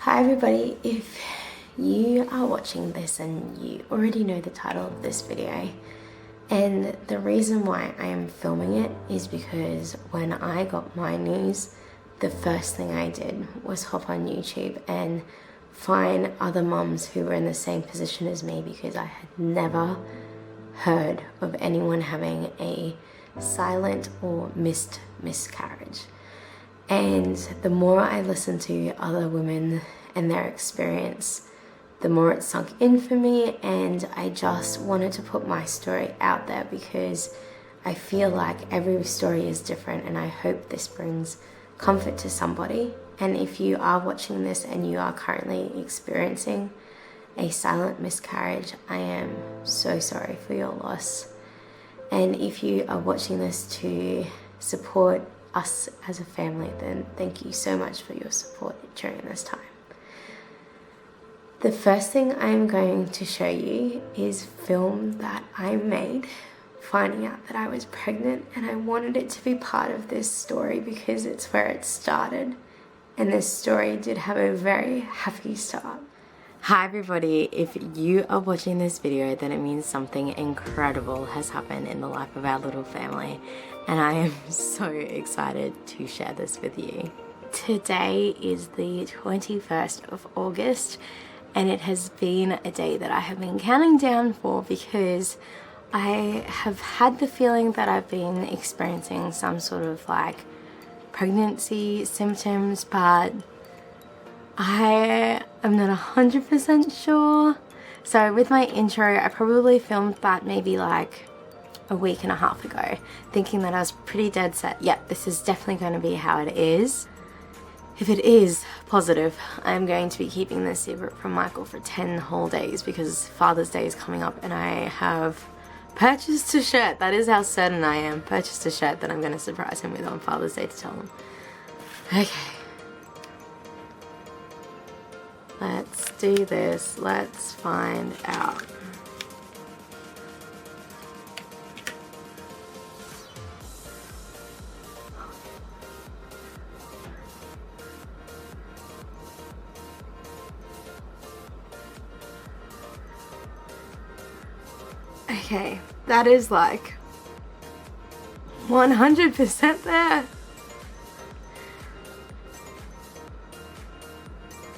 Hi everybody, if you are watching this and you already know the title of this video, and the reason why I am filming it is because when I got my news, the first thing I did was hop on YouTube and find other mums who were in the same position as me, because I had never heard of anyone having a silent or missed miscarriage. And the more I listened to other women and their experience, the more it sunk in for me, and I just wanted to put my story out there because I feel like every story is different, and I hope this brings comfort to somebody. And if you are watching this and you are currently experiencing a silent miscarriage, I am so sorry for your loss. And if you are watching this to support us as a family, then thank you so much for your support during this time. The first thing I'm going to show you is film that I made finding out that I was pregnant, and I wanted it to be part of this story because it's where it started, and this story did have a very happy start. Hi everybody, if you are watching this video, then it means something incredible has happened in the life of our little family, and I am so excited to share this with you. Today is the 21st of August, and it has been a day that I have been counting down for because I have had the feeling that I've been experiencing some sort of like pregnancy symptoms, but I am not 100% sure. So with my intro, I probably filmed that maybe like a week and a half ago, thinking that I was pretty dead set, yep, this is definitely going to be how it is. If it is positive, I'm going to be keeping this secret from Michael for 10 whole days because Father's Day is coming up, and I have purchased a shirt. That is how certain I am. Purchased a shirt that I'm going to surprise him with on Father's Day to tell him. Okay. Let's do this. Let's find out. Okay, that is like 100% there.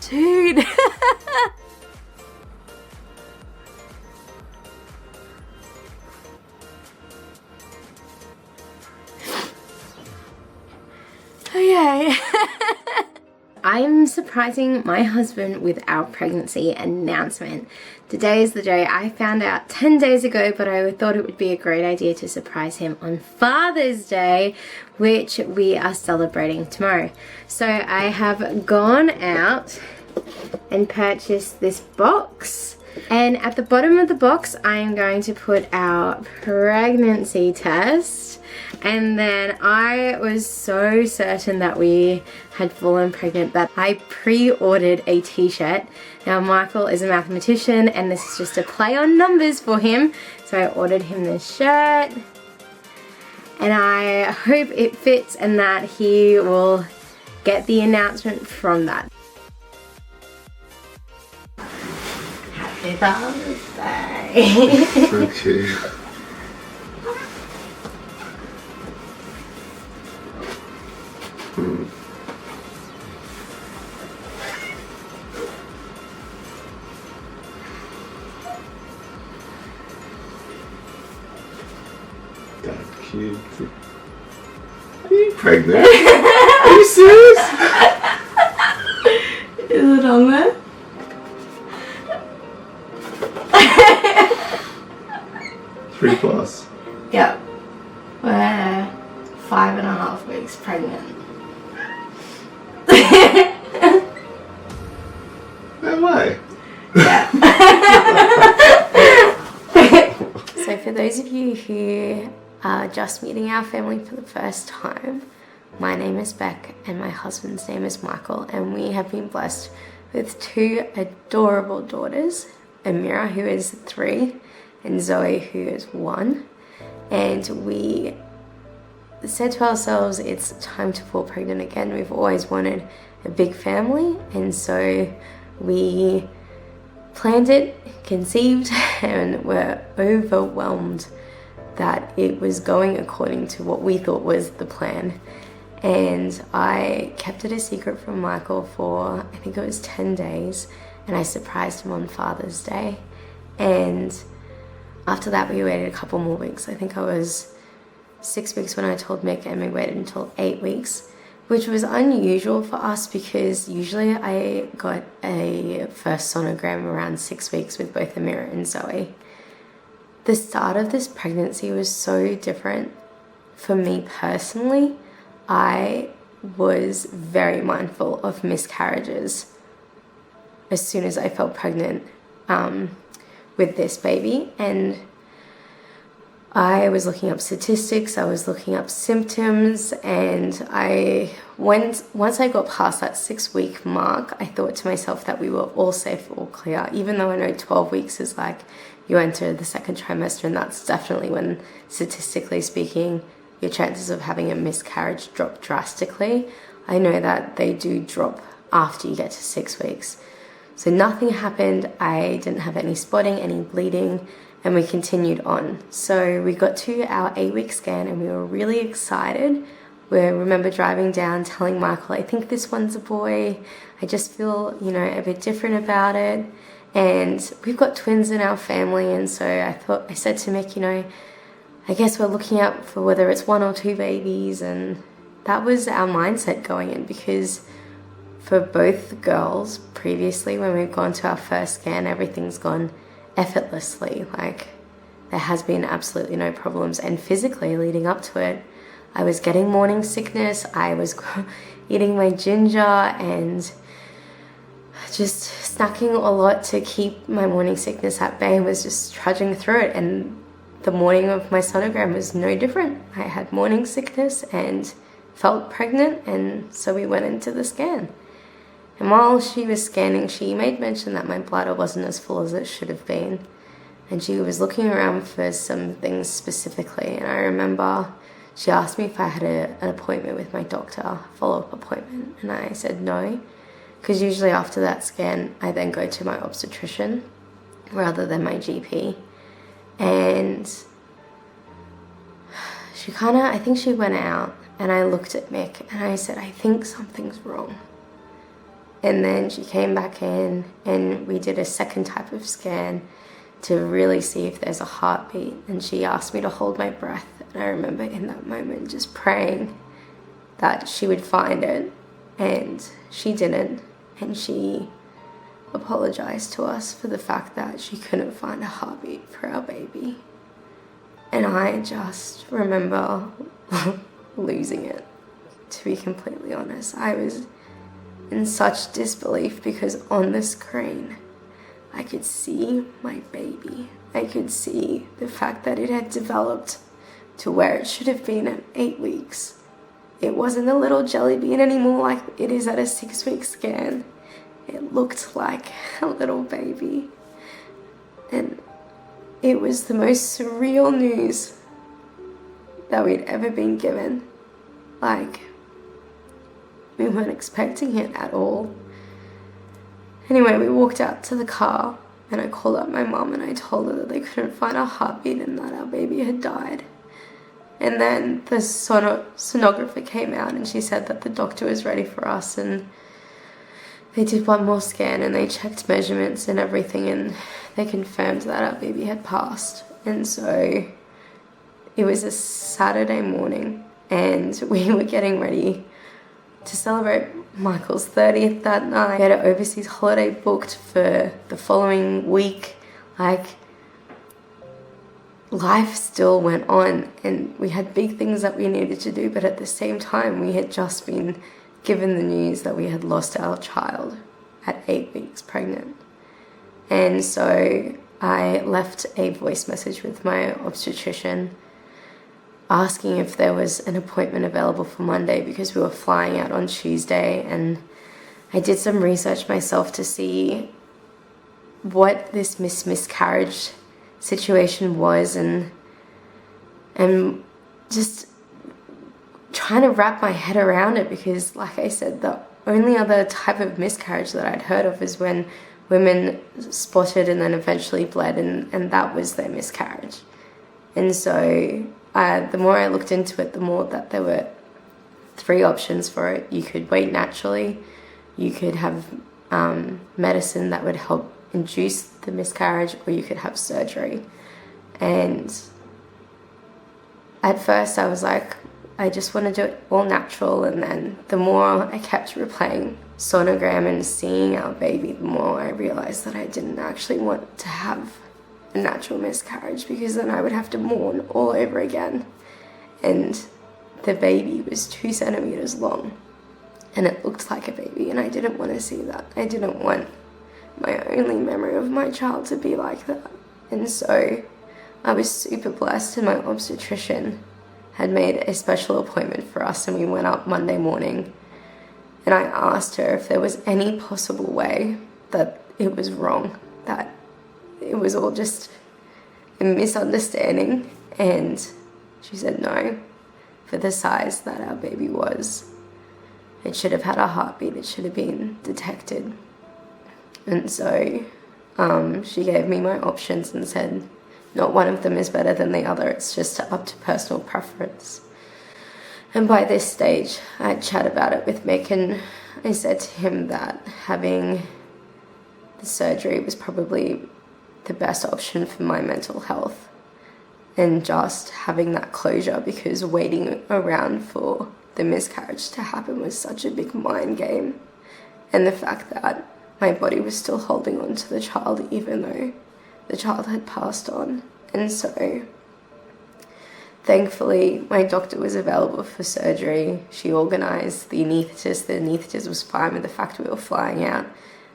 Dude. Okay. I'm surprising my husband with our pregnancy announcement. Today is the day. I found out 10 days ago, but I thought it would be a great idea to surprise him on Father's Day, which we are celebrating tomorrow. So I have gone out and purchased this box, and at the bottom of the box I am going to put our pregnancy test. And then I was so certain that we had fallen pregnant that I pre-ordered a t-shirt. Now Michael is a mathematician, and this is just a play on numbers for him, so I ordered him this shirt, and I hope it fits and that he will get the announcement from that. Happy Father's Day. Thank you. That's cute. Are you pregnant? Are you serious? Is it on there? Three plus. Yep. We're 5.5 weeks pregnant. No way. Yeah. So for those of you who are just meeting our family for the first time, my name is Beck and my husband's name is Michael, and we have been blessed with two adorable daughters, Amira, who is 3, and Zoe, who is 1. And we said to ourselves, it's time to fall pregnant again. We've always wanted a big family, and so we planned it, conceived, and were overwhelmed that it was going according to what we thought was the plan. And I kept it a secret from Michael for, I think it was 10 days, and I surprised him on Father's Day. And after that, we waited a couple more weeks. I think I was 6 weeks when I told Mick, and we waited until 8 weeks, which was unusual for us because usually I got a first sonogram around 6 weeks with both Amira and Zoe. The start of this pregnancy was so different for me personally. I was very mindful of miscarriages as soon as I felt pregnant with this baby, and I was looking up statistics, I was looking up symptoms, and once I got past that 6-week mark, I thought to myself that we were all safe, all clear, even though I know 12 weeks is like you enter the second trimester, and that's definitely when, statistically speaking, your chances of having a miscarriage drop drastically. I know that they do drop after you get to 6 weeks. So nothing happened, I didn't have any spotting, any bleeding, and we continued on. So we got to our 8-week scan and we were really excited. We remember driving down telling Michael, I think this one's a boy. I just feel, a bit different about it. And we've got twins in our family, and so I said to Mick, I guess we're looking out for whether it's 1 or 2 babies, and that was our mindset going in, because for both girls previously, when we've gone to our first scan, everything's gone effortlessly. Like, there has been absolutely no problems, and physically leading up to it, I was getting morning sickness, I was eating my ginger and just snacking a lot to keep my morning sickness at bay, and was just trudging through it. And the morning of my sonogram was no different. I had morning sickness and felt pregnant, and so we went into the scan. And while she was scanning, she made mention that my bladder wasn't as full as it should have been, and she was looking around for some things specifically. And I remember she asked me if I had an appointment with my doctor, a follow-up appointment, and I said no, because usually after that scan I then go to my obstetrician rather than my GP. And I think she went out, and I looked at Mick and I said, I think something's wrong. And then she came back in and we did a second type of scan to really see if there's a heartbeat, and she asked me to hold my breath. And I remember in that moment just praying that she would find it, and she didn't. And she apologized to us for the fact that she couldn't find a heartbeat for our baby. And I just remember losing it, to be completely honest. I was in such disbelief, because on the screen I could see my baby. I could see the fact that it had developed to where it should have been at 8 weeks. It wasn't a little jelly bean anymore like it is at a 6-week scan. It looked like a little baby. And it was the most surreal news that we'd ever been given. Like, we weren't expecting it at all. Anyway, we walked out to the car and I called up my mum and I told her that they couldn't find our heartbeat and that our baby had died. And then the sonographer came out and she said that the doctor was ready for us, and they did one more scan and they checked measurements and everything, and they confirmed that our baby had passed. And so it was a Saturday morning and we were getting ready to celebrate Michael's 30th that night. We had an overseas holiday booked for the following week. Like, life still went on and we had big things that we needed to do, but at the same time we had just been given the news that we had lost our child at 8 weeks pregnant. And so I left a voice message with my obstetrician asking if there was an appointment available for Monday, because we were flying out on Tuesday. And I did some research myself to see what this miscarriage situation was, and just trying to wrap my head around it, because like I said, the only other type of miscarriage that I'd heard of is when women spotted and then eventually bled, and that was their miscarriage. And so the more I looked into it, the more that there were 3 options for it. You could wait naturally, you could have medicine that would help induce the miscarriage, or you could have surgery. And at first I was like, I just want to do it all natural. And then the more I kept replaying sonogram and seeing our baby, the more I realized that I didn't actually want to have a natural miscarriage, because then I would have to mourn all over again. And the baby was 2 centimeters long and it looked like a baby, and I didn't want to see that. I didn't want my only memory of my child to be like that. And so I was super blessed, and my obstetrician had made a special appointment for us, and we went up Monday morning, and I asked her if there was any possible way that it was wrong, that it was all just a misunderstanding. And she said no, for the size that our baby was, it should have had a heartbeat, it should have been detected. And so she gave me my options and said not one of them is better than the other, it's just up to personal preference. And by this stage I chat about it with Mick, and I said to him that having the surgery was probably the best option for my mental health, and just having that closure, because waiting around for the miscarriage to happen was such a big mind game. And the fact that my body was still holding on to the child even though the child had passed on. And so thankfully my doctor was available for surgery. She organised the anaesthetist. The anaesthetist was fine with the fact we were flying out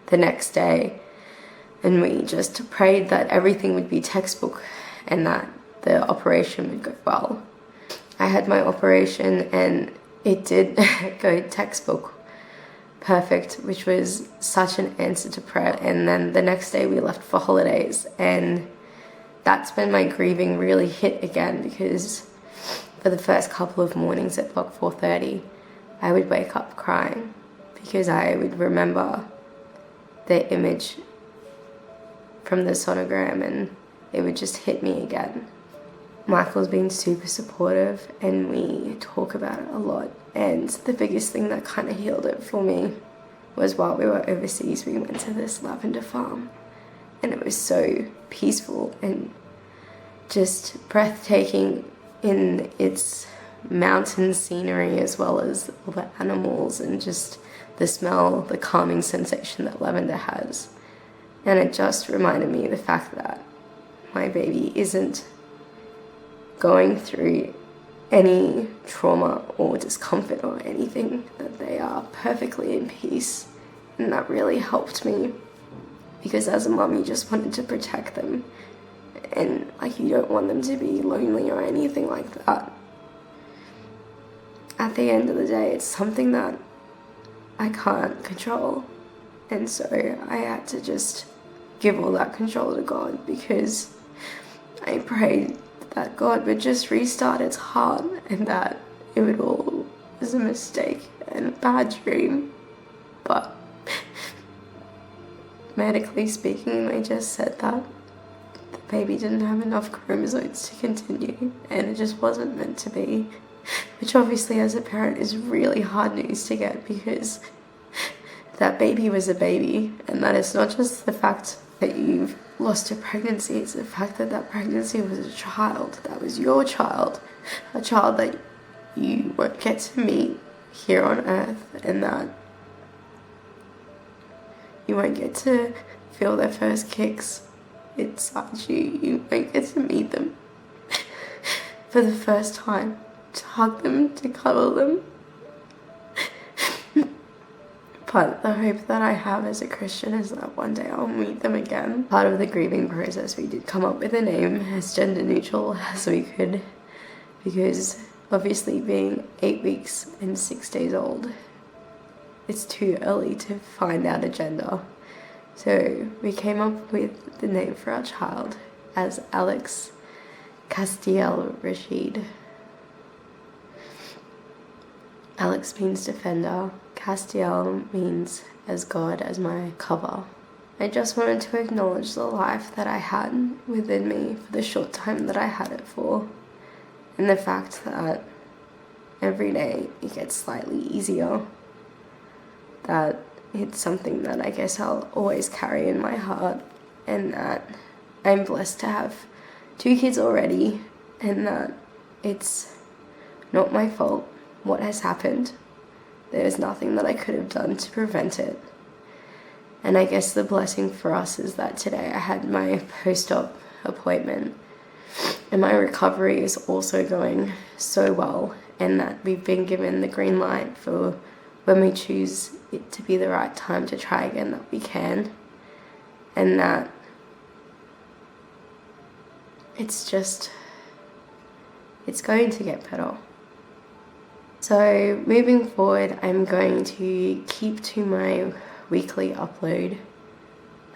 the next day, and we just prayed that everything would be textbook and that the operation would go well. I had my operation and it did go textbook perfect, which was such an answer to prayer. And then the next day we left for holidays, and that's when my grieving really hit again, because for the first couple of mornings at block 4:30 I would wake up crying, because I would remember the image from the sonogram and it would just hit me again. Michael's been super supportive and we talk about it a lot, and the biggest thing that kind of healed it for me was while we were overseas, we went to this lavender farm, and it was so peaceful and just breathtaking in its mountain scenery, as well as all the animals and just the smell, the calming sensation that lavender has. And it just reminded me of the fact that my baby isn't going through any trauma or discomfort or anything, that they are perfectly in peace. And that really helped me, because as a mum you just wanted to protect them, and like you don't want them to be lonely or anything like that. At the end of the day, it's something that I can't control, and so I had to just give all that control to God, because I prayed that God would just restart its heart, and that it would all was a mistake and a bad dream. But medically speaking, they just said that the baby didn't have enough chromosomes to continue, and it just wasn't meant to be, which obviously as a parent is really hard news to get, because that baby was a baby, and that it's not just the fact that you've lost a pregnancy, it's the fact that that pregnancy was a child, that was your child, a child that you won't get to meet here on earth, and that you won't get to feel their first kicks inside you. You won't get to meet them for the first time, to hug them, to cuddle them. But the hope that I have as a Christian is that one day I'll meet them again. Part of the grieving process, we did come up with a name as gender neutral as we could, because obviously being 8 weeks and 6 days old, it's too early to find out a gender. So we came up with the name for our child as Alex Castiel Rashid. Alex means defender, Castiel means as God as my cover. I just wanted to acknowledge the life that I had within me for the short time that I had it for, and the fact that every day it gets slightly easier, that it's something that I guess I'll always carry in my heart, and that I'm blessed to have 2 kids already, and that it's not my fault what has happened. There's nothing that I could have done to prevent it. And I guess the blessing for us is that today I had my post-op appointment, and my recovery is also going so well, and that we've been given the green light for when we choose it to be the right time to try again, that we can, and that it's going to get better. So moving forward, I'm going to keep to my weekly upload.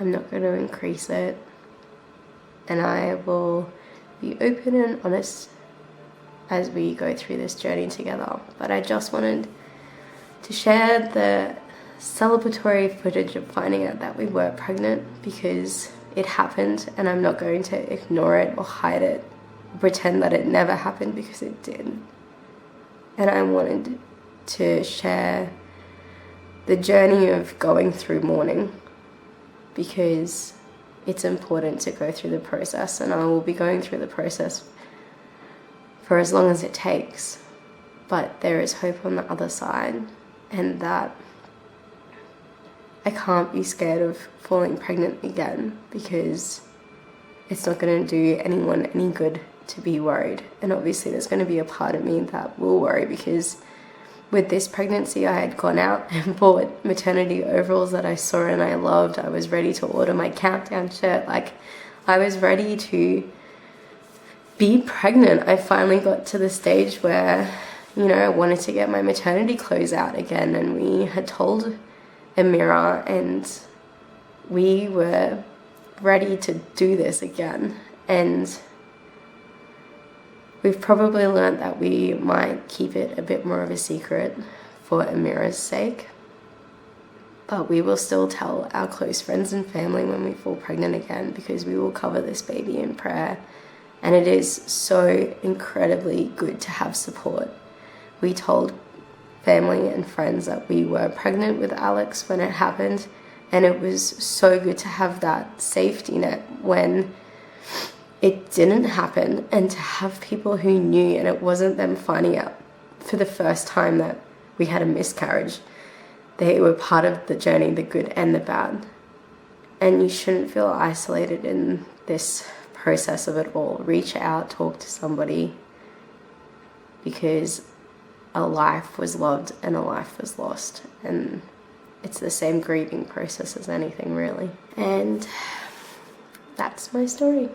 I'm not going to increase it, and I will be open and honest as we go through this journey together. But I just wanted to share the celebratory footage of finding out that we were pregnant, because it happened, and I'm not going to ignore it or hide it or pretend that it never happened, because it did. And I wanted to share the journey of going through mourning, because it's important to go through the process, and I will be going through the process for as long as it takes. But there is hope on the other side, and that I can't be scared of falling pregnant again, because it's not going to do anyone any good to be worried. And obviously there's going to be a part of me that will worry, because with this pregnancy I had gone out and bought maternity overalls that I saw and I loved. I was ready to order my countdown shirt. Like, I was ready to be pregnant. I finally got to the stage where, you know, I wanted to get my maternity clothes out again, and we had told Amira, and we were ready to do this again. And we've probably learned that we might keep it a bit more of a secret for Amira's sake, but we will still tell our close friends and family when we fall pregnant again, because we will cover this baby in prayer. And it is so incredibly good to have support. We told family and friends that we were pregnant with Alex when it happened, and it was so good to have that safety net when it didn't happen, and to have people who knew, and it wasn't them finding out for the first time that we had a miscarriage. They were part of the journey, the good and the bad. And you shouldn't feel isolated in this process of it all. Reach out, talk to somebody, because a life was loved and a life was lost, and it's the same grieving process as anything, really. And that's my story.